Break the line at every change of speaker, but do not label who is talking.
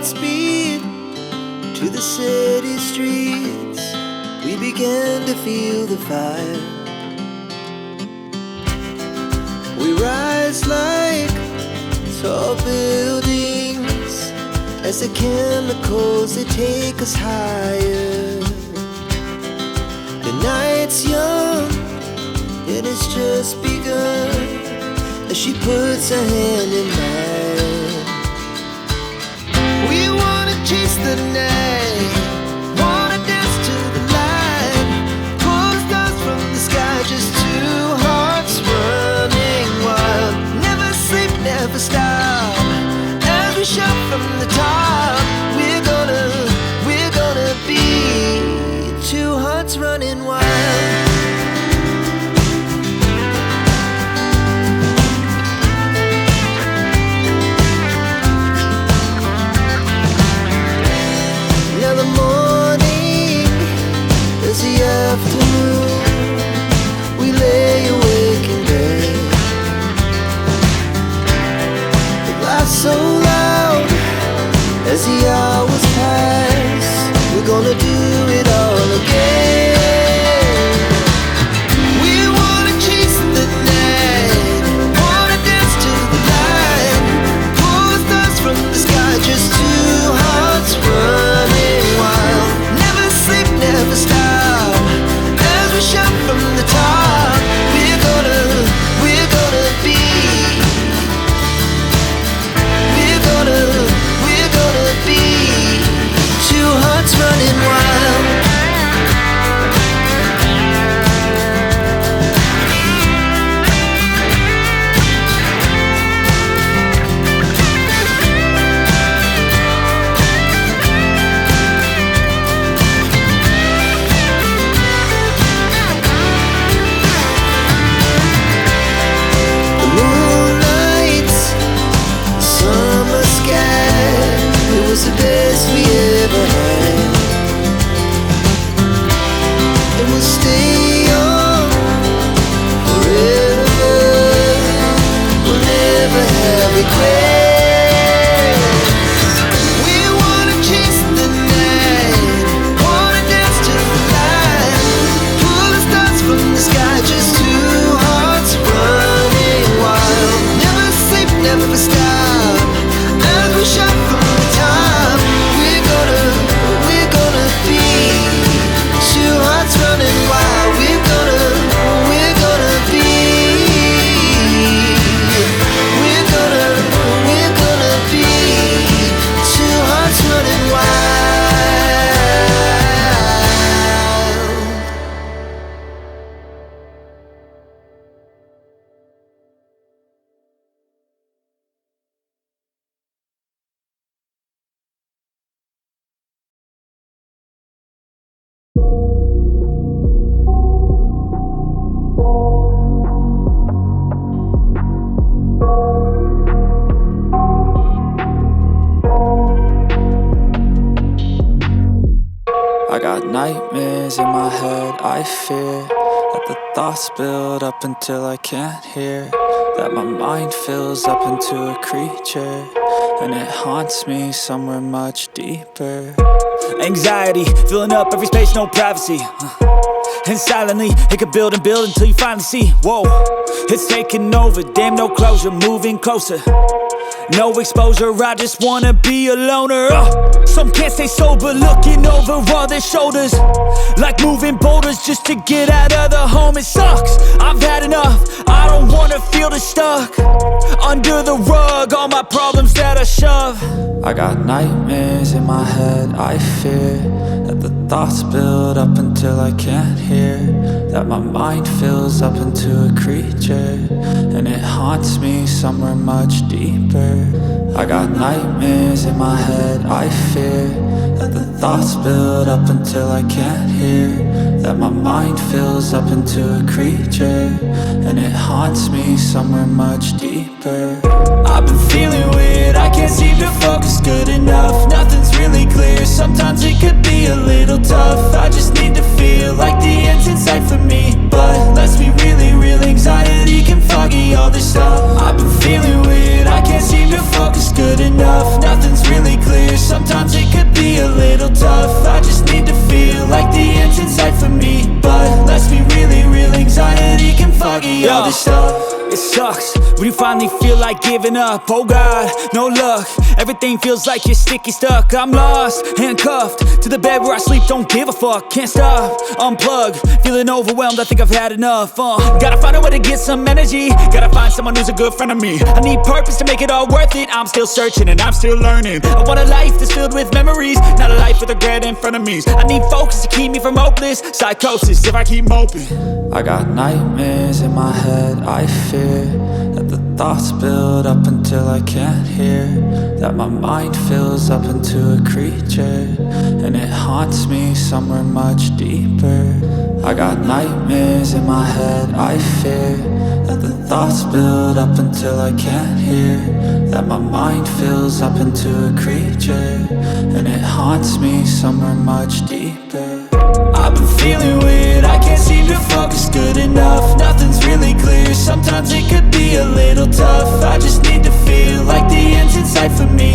Godspeed to the city streets. We began to feel the fire. We rise like tall buildings as the chemicals, they take us higher. The night's young and it's just begun as she puts her hand in mine. We wanna chase the night, wanna dance to the light, pull stars from the sky, just two hearts running wild. Never sleep, never stop, as we shout from the top. We're gonna be two hearts running wild. Now the morning is the afternoon. We lay awake in bed. The glass so loud as the hours pass. We're gonna do it all again. We wanna chase the night, wanna dance to the light, pull stars from the sky, just two hearts running wild. Never sleep, never stop, as we shout from the top. We're gonna be, we're gonna be two hearts running wild. The moonlight, summer sky, it was the best we ever had. And we'll stay on forever. We'll never have regrets. We wanna chase the night, wanna dance to the light, pull the stars from the sky, just two hearts running wild. Never sleep, never stop, as we shout from the top. We're gonna be two hearts running wild. We're gonna be, we're gonna be two hearts running wild.
I got nightmares in my head, I fear that the thoughts build up until I can't hear, that my mind fills up into a creature, and it haunts me somewhere much deeper.
Anxiety, filling up every space, no privacy. And silently, it could build and build until you finally see, whoa, it's taking over, damn no closure, moving closer. No exposure, I just wanna be a loner. Some can't stay sober, looking over all their shoulders, like moving boulders just to get out of the home. It sucks, I've had enough, I don't wanna feel the stuck under the rug, all my problems that I shove.
I got nightmares in my head, I fear that the thoughts build up until I can't hear, that my mind fills up into a creature, and it haunts me somewhere much deeper. I got nightmares in my head, I fear that the thoughts build up until I can't hear, that my mind fills up into a creature, and it haunts me somewhere much deeper.
I've been feeling weird, I can't seem to focus good enough. Nothing's really clear, sometimes it could be a little tough. I just need to feel like the end's in sight for me, but let's be really real, anxiety can foggy all this stuff. I've been feeling weird, I can't seem to focus good enough. Nothing's really clear, sometimes it could be a little tough. I just need to feel like the end's in sight for me. But let's be really real, anxiety can foggy all this stuff. It sucks when you finally feel like giving up. Oh God, no luck. Everything feels like you're sticky stuck. I'm lost, handcuffed to the bed where I sleep. Don't give a fuck, can't stop. Unplug, feeling overwhelmed. I think I've had enough. Gotta find a way to get some energy. Gotta find someone who's a good friend of me. I need purpose to make it all worth it. I'm still searching and I'm still learning. I want a life that's filled with memories, not a life with regret in front of me. I need focus to keep me from hopeless psychosis if I keep moping.
I got nightmares in my head, I fear that the thoughts build up until I can't hear, that my mind fills up into a creature, and it haunts me somewhere much deeper. I got nightmares in my head, I fear that the thoughts build up until I can't hear, that my mind fills up into a creature, and it haunts me somewhere much deeper.
I've been feeling weird, I can't seem to focus good enough. Nothing's really clear, sometimes it could be a little tough. I just need to feel like the end's in sight for me.